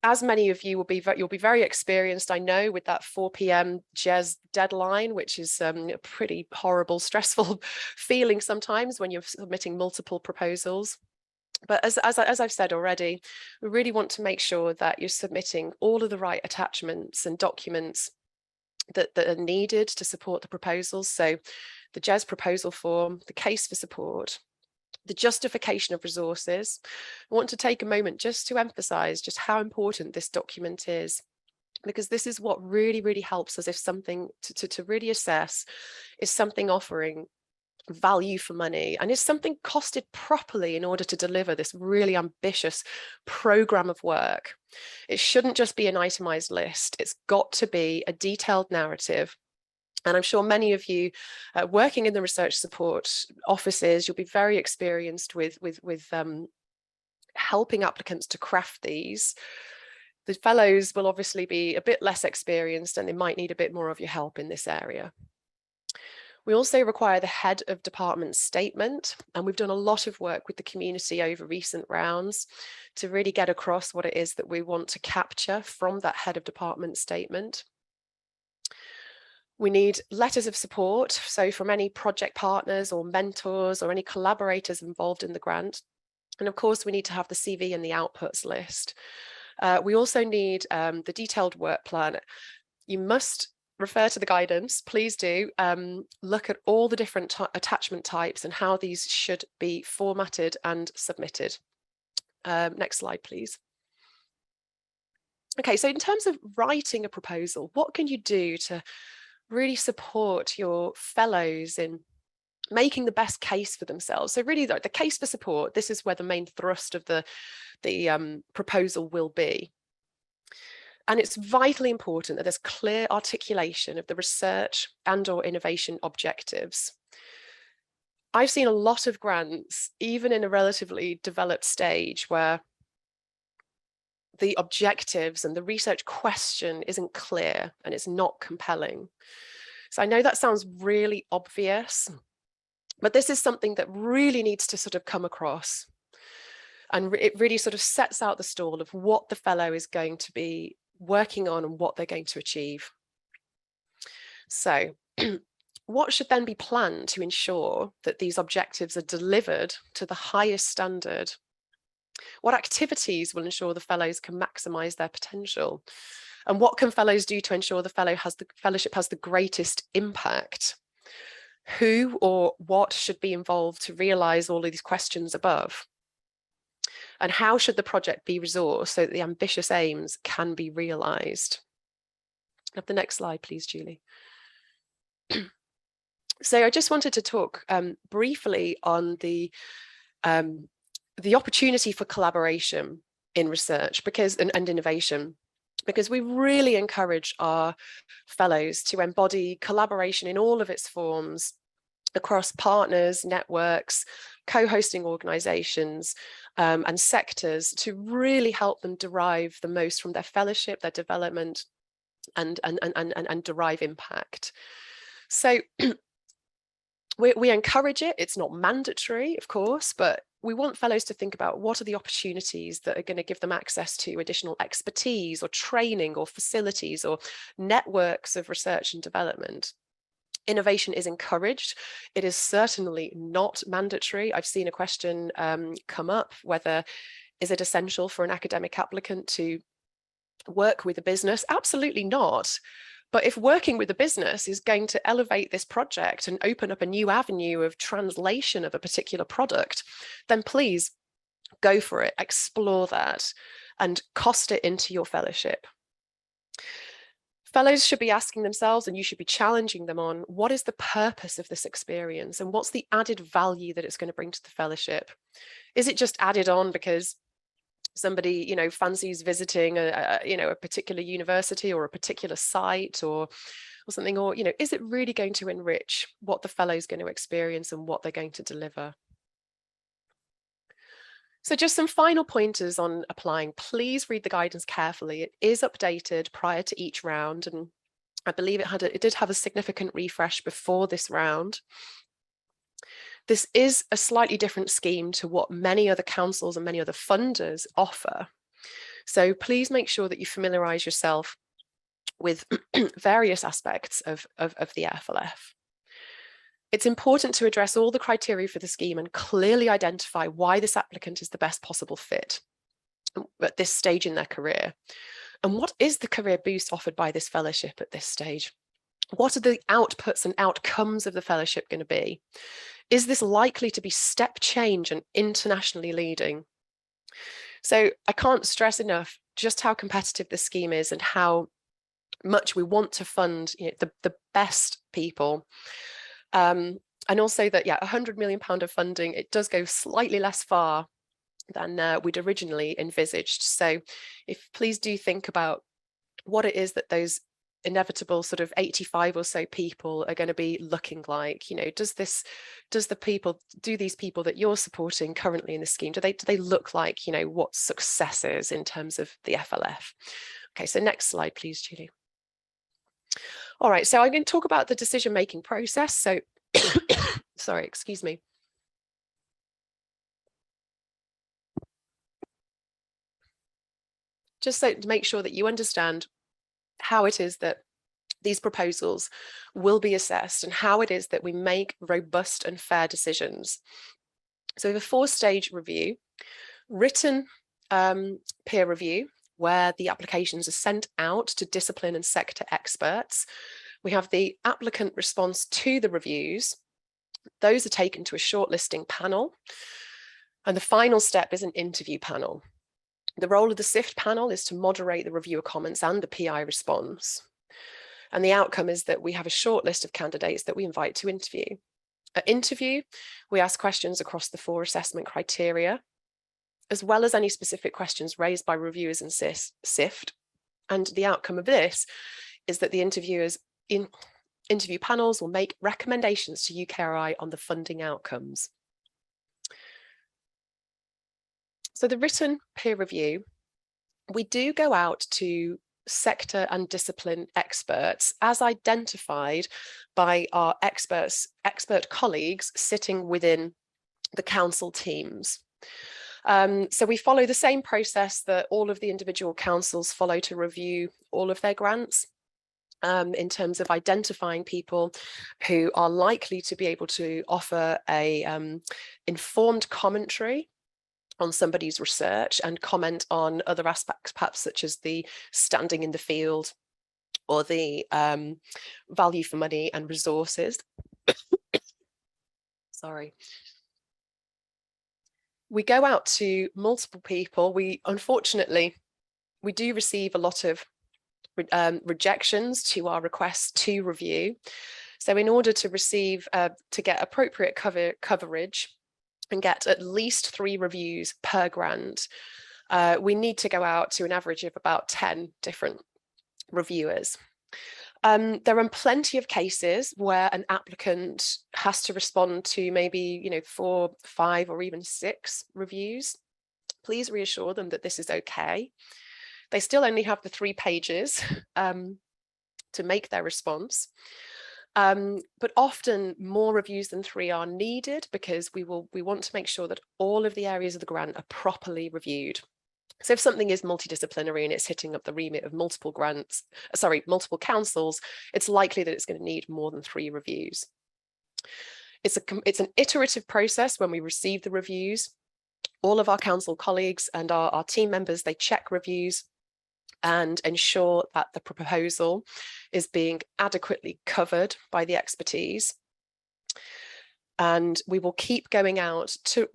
As many of you you'll be very experienced, I know, with that 4 p.m. JES deadline, which is a pretty horrible, stressful feeling sometimes when you're submitting multiple proposals. But as I've said already, we really want to make sure that you're submitting all of the right attachments and documents that are needed to support the proposals. So the JES proposal form, the case for support, The justification of resources. I want to take a moment just to emphasize just how important this document is, because this is what really, really helps us if something to really assess, is something offering value for money, and is something costed properly in order to deliver this really ambitious program of work. It shouldn't just be an itemized list. It's got to be a detailed narrative. And I'm sure many of you working in the research support offices, you'll be very experienced with helping applicants to craft these. The fellows will obviously be a bit less experienced, and they might need a bit more of your help in this area. We also require the head of department statement, and we've done a lot of work with the community over recent rounds to really get across what it is that we want to capture from that head of department statement. We need letters of support, so from any project partners or mentors or any collaborators involved in the grant. And of course, we need to have the CV and the outputs list. We also need the detailed work plan. You must refer to the guidance, please do. Look at all the different attachment types and how these should be formatted and submitted. Next slide, please. Okay, so in terms of writing a proposal, what can you do to really support your fellows in making the best case for themselves? So really the case for support, this is where the main thrust of the proposal will be. And it's vitally important that there's clear articulation of the research and/or innovation objectives. I've seen a lot of grants, even in a relatively developed stage, where the objectives and the research question isn't clear and it's not compelling. So I know that sounds really obvious, but this is something that really needs to sort of come across. And it really sort of sets out the stall of what the fellow is going to be working on and what they're going to achieve. So what should then be planned to ensure that these objectives are delivered to the highest standard? What activities will ensure the fellows can maximise their potential? And what can fellows do to ensure the fellowship has the greatest impact? Who or what should be involved to realise all of these questions above? And how should the project be resourced so that the ambitious aims can be realised? Have the next slide, please, Julie. So I just wanted to talk briefly on the opportunity for collaboration in research and innovation, because we really encourage our fellows to embody collaboration in all of its forms across partners, networks, co-hosting organisations and sectors, to really help them derive the most from their fellowship, their development, and derive impact. So we encourage it. It's not mandatory, of course, but we want fellows to think about what are the opportunities that are going to give them access to additional expertise or training or facilities or networks of research and development. Innovation is encouraged. It is certainly not mandatory. I've seen a question come up, whether is it essential for an academic applicant to work with a business? Absolutely not. But if working with a business is going to elevate this project and open up a new avenue of translation of a particular product, then please go for it, explore that, and cost it into your fellowship. Fellows should be asking themselves, and you should be challenging them on, what is the purpose of this experience and what's the added value that it's going to bring to the fellowship? Is it just added on because somebody, fancies visiting a particular university or a particular site or something, or, is it really going to enrich what the fellow is going to experience and what they're going to deliver? So just some final pointers on applying. Please read the guidance carefully. It is updated prior to each round, and I believe it did have a significant refresh before this round. This is a slightly different scheme to what many other councils and many other funders offer. So please make sure that you familiarise yourself with various aspects of the FLF. It's important to address all the criteria for the scheme and clearly identify why this applicant is the best possible fit at this stage in their career. And what is the career boost offered by this fellowship at this stage? What are the outputs and outcomes of the fellowship going to be? Is this likely to be step change and internationally leading? So I can't stress enough just how competitive the scheme is and how much we want to fund, you know, the best people. And also that, yeah, £100 million of funding, it does go slightly less far than we'd originally envisaged. So please do think about what it is that those inevitable sort of 85 or so people are going to be looking like. You know, do these people that you're supporting currently in the scheme, do they look like, you know, what success is in terms of the FLF? Okay, so next slide, please, Julie. All right, so I'm going to talk about the decision-making process. So, sorry, excuse me. Just so to make sure that you understand how it is that these proposals will be assessed and how it is that we make robust and fair decisions. So we have a 4-stage review, written peer review, where the applications are sent out to discipline and sector experts. We have the applicant response to the reviews. Those are taken to a shortlisting panel. And the final step is an interview panel. The role of the SIFT panel is to moderate the reviewer comments and the PI response. And the outcome is that we have a short list of candidates that we invite to interview. At interview, we ask questions across the 4 assessment criteria, as well as any specific questions raised by reviewers in SIFT. And the outcome of this is that the interview panels will make recommendations to UKRI on the funding outcomes. So the written peer review, we do go out to sector and discipline experts as identified by our expert colleagues sitting within the council teams. So we follow the same process that all of the individual councils follow to review all of their grants, in terms of identifying people who are likely to be able to offer a informed commentary on somebody's research and comment on other aspects, perhaps such as the standing in the field or the value for money and resources. Sorry. We go out to multiple people. Unfortunately, we do receive a lot of rejections to our requests to review. So in order to get appropriate coverage and get at least 3 reviews per grant, we need to go out to an average of about 10 different reviewers. There are plenty of cases where an applicant has to respond to maybe 4, 5 or even 6 reviews. Please reassure them that this is okay. They still only have the 3 pages to make their response. But often more reviews than 3 are needed because we want to make sure that all of the areas of the grant are properly reviewed. So if something is multidisciplinary and it's hitting up the remit of multiple councils, it's likely that it's going to need more than 3 reviews. It's an iterative process when we receive the reviews. All of our council colleagues and our team members, they check reviews and ensure that the proposal is being adequately covered by the expertise. And we will keep going out to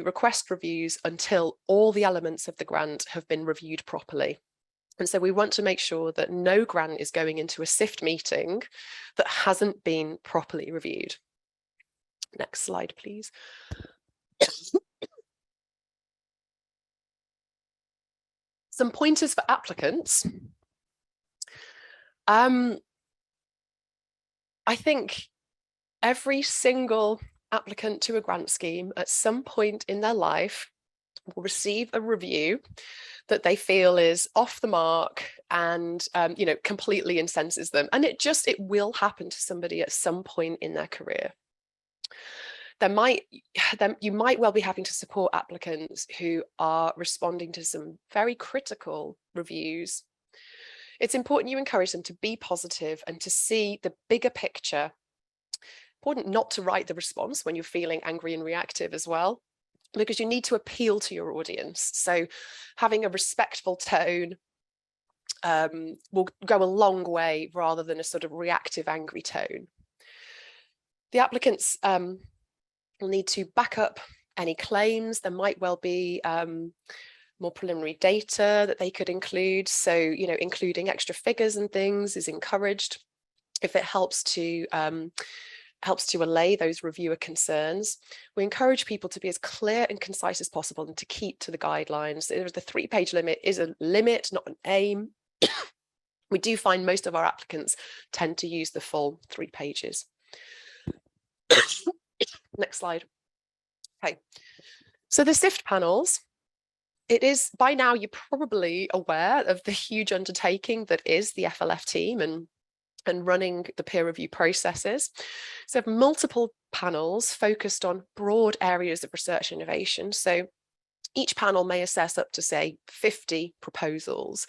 request reviews until all the elements of the grant have been reviewed properly. And so we want to make sure that no grant is going into a SIFT meeting that hasn't been properly reviewed. Next slide, please. Some pointers for applicants. I think every single applicant to a grant scheme at some point in their life will receive a review that they feel is off the mark and completely incenses them. And it will happen to somebody at some point in their career. You might well be having to support applicants who are responding to some very critical reviews. It's important you encourage them to be positive and to see the bigger picture. Important not to write the response when you're feeling angry and reactive as well, because you need to appeal to your audience. So having a respectful tone will go a long way rather than a sort of reactive, angry tone. The applicants will need to back up any claims. There might well be more preliminary data that they could include. So, you know, including extra figures and things is encouraged if it helps to allay those reviewer concerns. We encourage people to be as clear and concise as possible and to keep to the guidelines. The 3-page limit is a limit, not an aim. We do find most of our applicants tend to use the full 3 pages. Next slide. Okay, so the SIFT panels, it is, by now you're probably aware of the huge undertaking that is the FLF team and running the peer review processes. So multiple panels focused on broad areas of research and innovation. So each panel may assess up to, say, 50 proposals,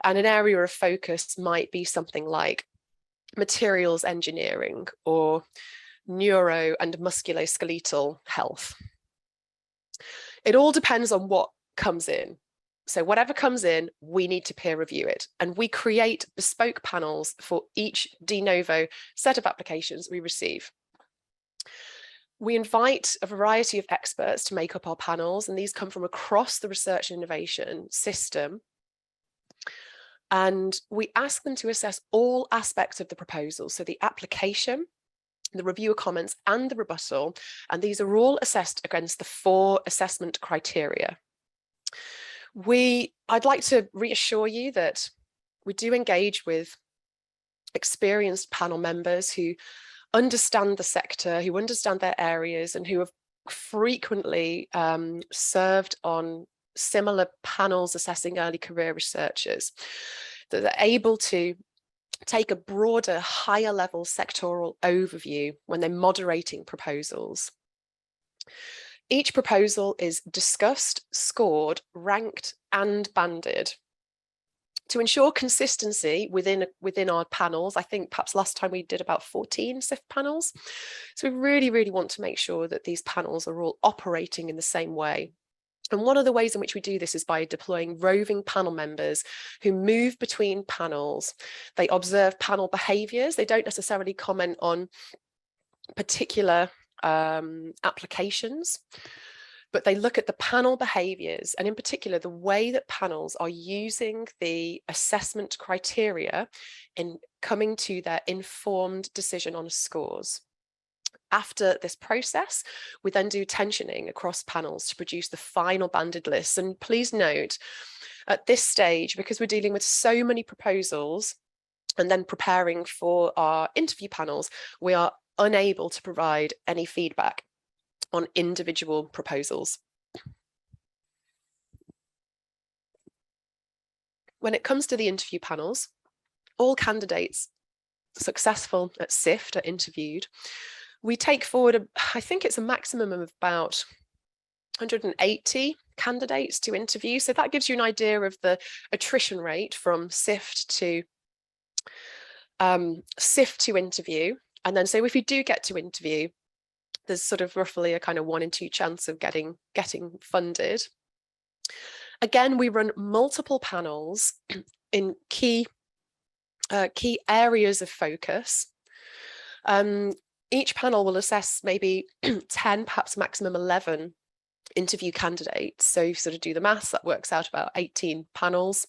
and an area of focus might be something like materials engineering or neuro and musculoskeletal health. It all depends on what comes in. So whatever comes in, we need to peer review it. And we create bespoke panels for each de novo set of applications we receive. We invite a variety of experts to make up our panels, and these come from across the research and innovation system. And we ask them to assess all aspects of the proposal. So the application, the reviewer comments, and the rebuttal. And these are all assessed against the 4 assessment criteria. I'd like to reassure you that we do engage with experienced panel members who understand the sector, who understand their areas, and who have frequently served on similar panels assessing early career researchers. That they're able to take a broader, higher level sectoral overview when they're moderating proposals. Each proposal is discussed, scored, ranked, and banded. To ensure consistency within our panels, I think perhaps last time we did about 14 SIFT panels. So we really want to make sure that these panels are all operating in the same way. And one of the ways in which we do this is by deploying roving panel members who move between panels. They observe panel behaviours. They don't necessarily comment on particular applications, but they look at the panel behaviours, and in particular the way that panels are using the assessment criteria in coming to their informed decision on scores. After this process, we then do tensioning across panels to produce the final banded lists. And please note, at this stage, because we're dealing with so many proposals and then preparing for our interview panels, we are unable to provide any feedback on individual proposals. When it comes to the interview panels, all candidates successful at SIFT are interviewed. We take forward, I think it's a maximum of about 180 candidates to interview. So that gives you an idea of the attrition rate from SIFT to interview. And then so if you do get to interview, there's sort of roughly a kind of 1 in 2 chance of getting funded. Again, we run multiple panels in key areas of focus. Each panel will assess maybe 10, perhaps maximum 11 interview candidates. So you sort of do the maths, that works out about 18 panels.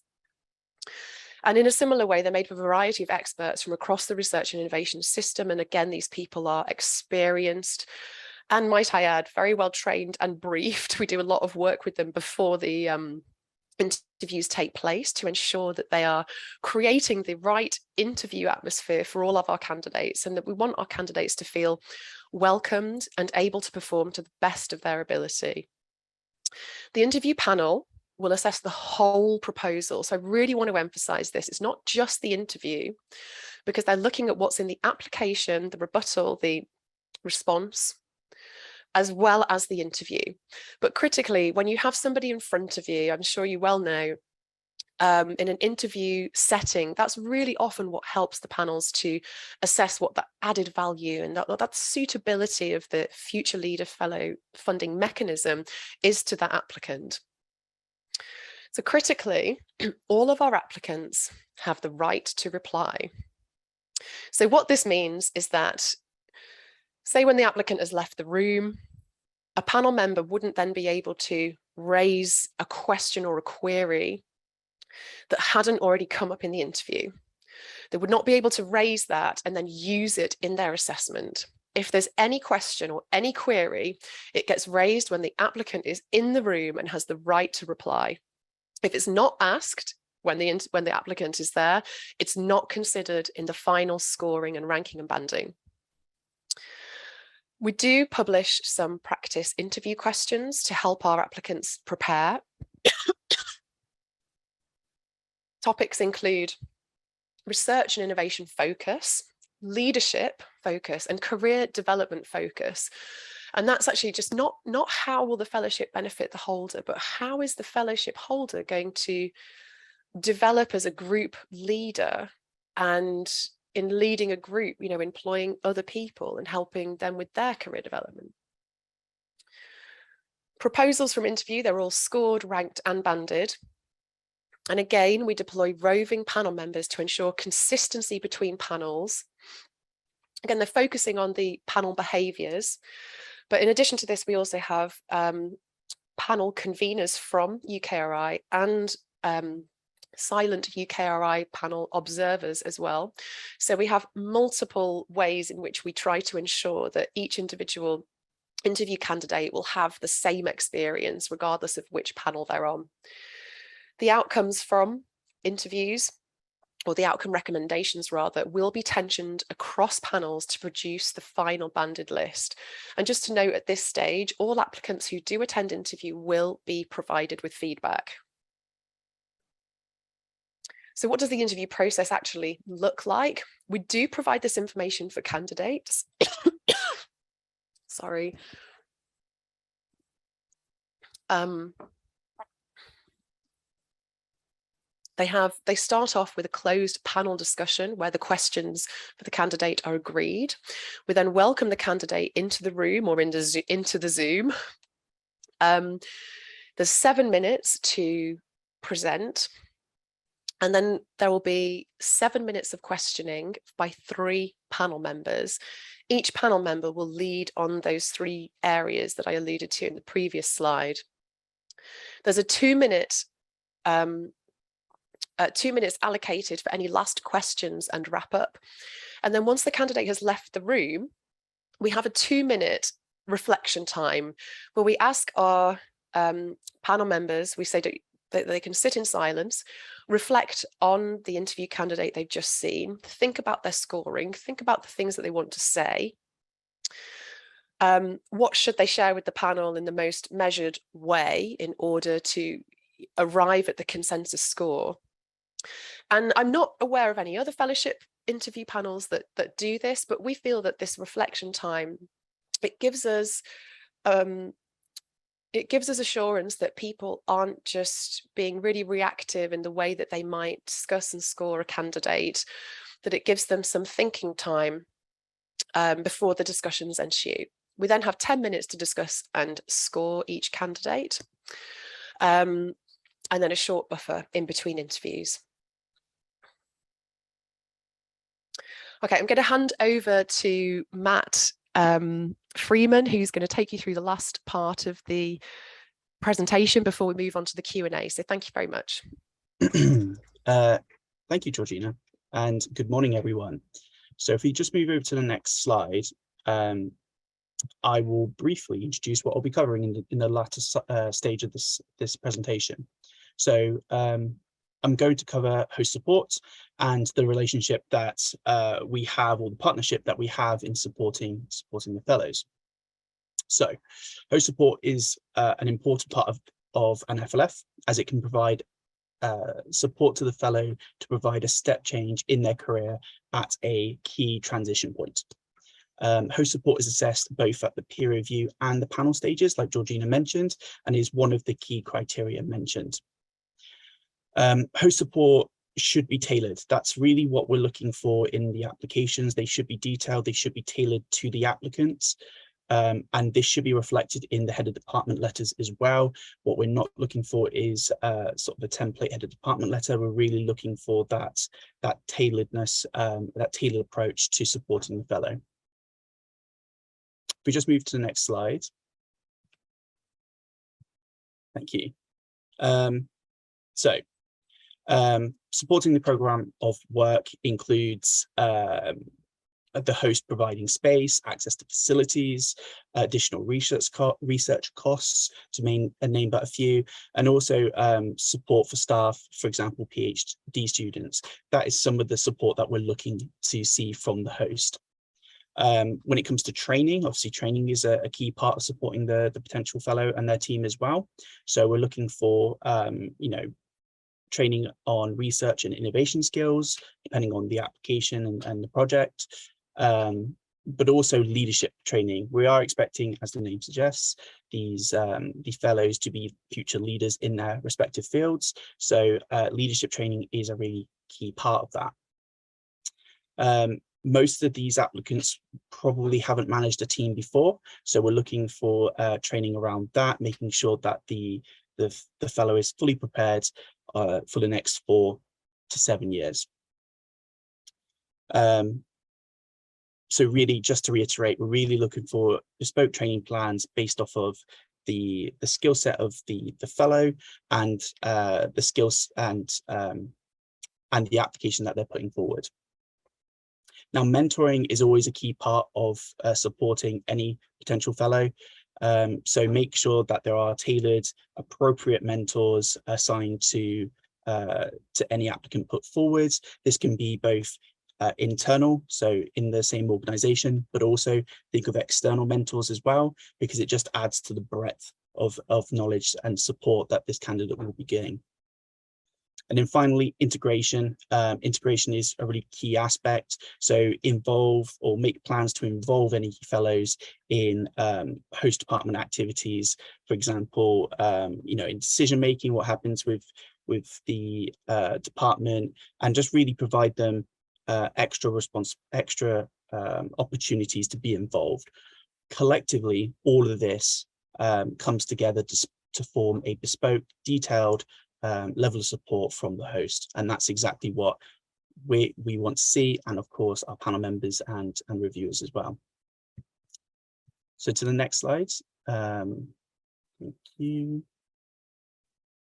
And in a similar way, they're made of a variety of experts from across the research and innovation system. And again, these people are experienced and, might I add, very well trained and briefed. We do a lot of work with them before the interviews take place to ensure that they are creating the right interview atmosphere for all of our candidates, and that we want our candidates to feel welcomed and able to perform to the best of their ability. The interview panel will assess the whole proposal. So I really want to emphasize this. It's not just the interview, because they're looking at what's in the application, the rebuttal, the response, as well as the interview. But critically, when you have somebody in front of you, I'm sure you well know, in an interview setting, that's really often what helps the panels to assess what the added value and that suitability of the Future Leader Fellow funding mechanism is to that applicant. So critically, all of our applicants have the right to reply. So what this means is that, say when the applicant has left the room, a panel member wouldn't then be able to raise a question or a query that hadn't already come up in the interview. They would not be able to raise that and then use it in their assessment. If there's any question or any query, it gets raised when the applicant is in the room and has the right to reply. If it's not asked when the applicant is there, it's not considered in the final scoring and ranking and banding. We do publish some practice interview questions to help our applicants prepare. Topics include research and innovation focus, leadership focus, and career development focus. And that's actually just not how will the fellowship benefit the holder, but how is the fellowship holder going to develop as a group leader, and in leading a group, you know, employing other people and helping them with their career development. Proposals from interview, they're all scored, ranked, and banded. And again, we deploy roving panel members to ensure consistency between panels. Again, they're focusing on the panel behaviours. But in addition to this, we also have panel conveners from UKRI and silent UKRI panel observers as well. So we have multiple ways in which we try to ensure that each individual interview candidate will have the same experience regardless of which panel they're on. The outcomes from interviews, or the outcome recommendations rather, will be tensioned across panels to produce the final banded list. And just to note at this stage, all applicants who do attend interview will be provided with feedback. So what does the interview process actually look like? We do provide this information for candidates. Sorry. They start off with a closed panel discussion where the questions for the candidate are agreed. We then welcome the candidate into the room or into the Zoom. There's 7 minutes to present. And then there will be 7 minutes of questioning by 3 panel members. Each panel member will lead on those 3 areas that I alluded to in the previous slide. There's a 2 minute 2 minutes allocated for any last questions and wrap up. And then once the candidate has left the room, we have a 2-minute reflection time where we ask our panel members, we say that they can sit in silence, reflect on the interview candidate they've just seen, think about their scoring, think about the things that they want to say. What should they share with the panel in the most measured way in order to arrive at the consensus score? And I'm not aware of any other fellowship interview panels that do this, but we feel that this reflection time, it gives us assurance that people aren't just being really reactive in the way that they might discuss and score a candidate, that it gives them some thinking time before the discussions ensue. We then have 10 minutes to discuss and score each candidate, and then a short buffer in between interviews. Okay, I'm going to hand over to Matt Freeman, who's going to take you through the last part of the presentation before we move on to the Q&A. So thank you very much. Thank you, Georgina, and good morning, everyone. So if we just move over to the next slide, I will briefly introduce what I'll be covering in the latter stage of this presentation. So I'm going to cover host support and the relationship that we have, or the partnership that we have in supporting the fellows. So host support is an important part of an FLF, as it can provide support to the fellow to provide a step change in their career at a key transition point. Host support is assessed both at the peer review and the panel stages, like Georgina mentioned, and is one of the key criteria mentioned. Host support should be tailored. That's really what we're looking for in the applications. They should be detailed, they should be tailored to the applicants, and this should be reflected in the head of department letters as well. What we're not looking for is sort of a template head of department letter. We're really looking for that tailoredness, that tailored approach to supporting the fellow. If we just move to the next slide. Thank you. Supporting the program of work includes the host providing space, access to facilities, additional research costs, to name but a few, and also support for staff, for example, PhD students. That is some of the support that we're looking to see from the host. When it comes to training, obviously training is a key part of supporting the potential fellow and their team as well. So we're looking for, training on research and innovation skills, depending on the application and the project, but also leadership training. We are expecting, as the name suggests, these fellows to be future leaders in their respective fields. So leadership training is a really key part of that. Most of these applicants probably haven't managed a team before, so we're looking for training around that, making sure that the fellow is fully prepared for the next 4 to 7 years. So really, just to reiterate, we're really looking for bespoke training plans based off of the skill set of the fellow and the skills and the application that they're putting forward. Now, mentoring is always a key part of supporting any potential fellow. So make sure that there are tailored, appropriate mentors assigned to any applicant put forward. This can be both internal, so in the same organization, but also think of external mentors as well, because it just adds to the breadth of knowledge and support that this candidate will be getting. And then finally, integration. Integration is a really key aspect. So involve or make plans to involve any fellows in host department activities. For example, in decision making, what happens with the department, and just really provide them extra opportunities to be involved. Collectively, all of this comes together to form a bespoke, detailed level of support from the host, and that's exactly what we want to see, and of course our panel members and reviewers as well. So to the next slides. Thank you.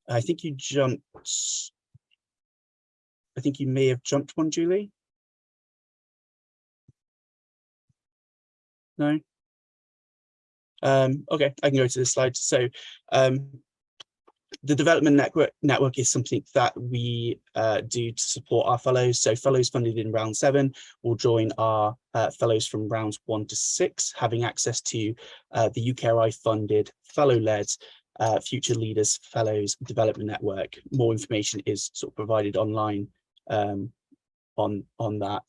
I think you jumped. I think you may have jumped one, Julie. No. Okay, I can go to this slide. So the development network is something that we do to support our fellows. So fellows funded in round 7 will join our fellows from rounds 1 to 6, having access to the UKRI funded fellow-led Future Leaders Fellows Development Network. More information is sort of provided online on that.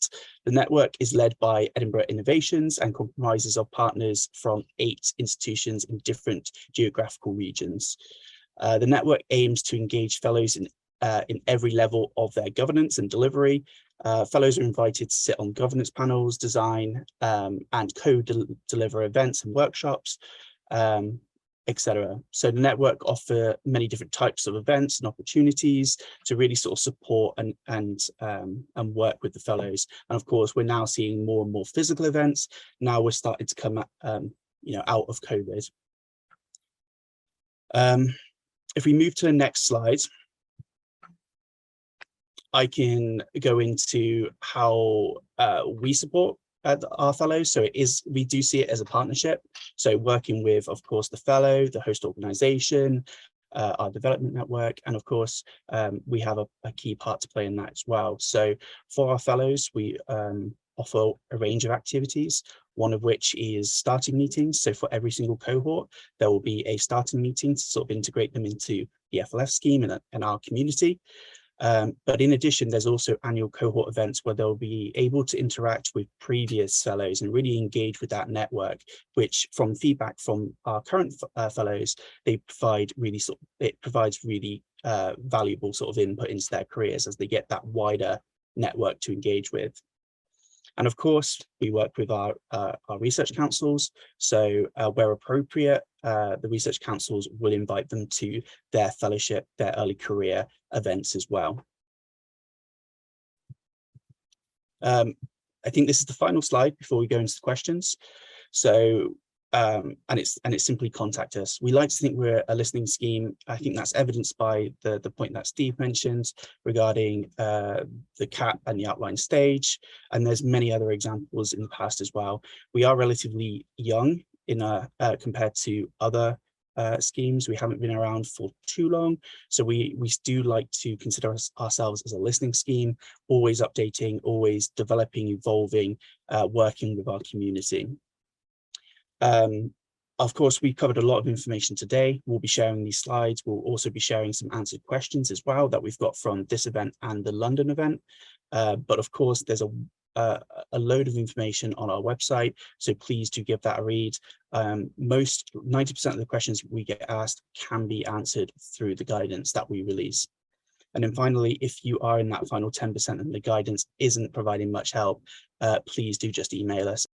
The network is led by Edinburgh Innovations and comprises of partners from 8 institutions in different geographical regions. The network aims to engage fellows in every level of their governance and delivery. Fellows are invited to sit on governance panels, design and co-deliver events and workshops, etc. So the network offers many different types of events and opportunities to really sort of support and work with the fellows. And of course, we're now seeing more and more physical events. Now we're starting to come out of COVID. If we move to the next slide, I can go into how we support our fellows. So we do see it as a partnership. So working with, of course, the fellow, the host organization, our development network, and of course, we have a key part to play in that as well. So for our fellows, we offer a range of activities, one of which is starting meetings. So for every single cohort, there will be a starting meeting to sort of integrate them into the FLF scheme and our community. But in addition, there's also annual cohort events where they'll be able to interact with previous fellows and really engage with that network, which from feedback from our current fellows, it provides really valuable sort of input into their careers as they get that wider network to engage with. And of course, we work with our research councils. So where appropriate, the research councils will invite them to their fellowship, their early career events as well. I think this is the final slide before we go into the questions. So and it's simply contact us. We like to think we're a listening scheme. I think that's evidenced by the point that Steve mentioned regarding the CAP and the outline stage, and there's many other examples in the past as well. We are relatively young in compared to other schemes. We haven't been around for too long, so we do like to consider ourselves as a listening scheme, always updating, always developing, evolving, working with our community. Of course, we covered a lot of information today. We'll be sharing these slides. We'll also be sharing some answered questions as well that we've got from this event and the London event. But of course, there's a load of information on our website, so please do give that a read. 90% of the questions we get asked can be answered through the guidance that we release. And then finally, if you are in that final 10% and the guidance isn't providing much help, please do just email us.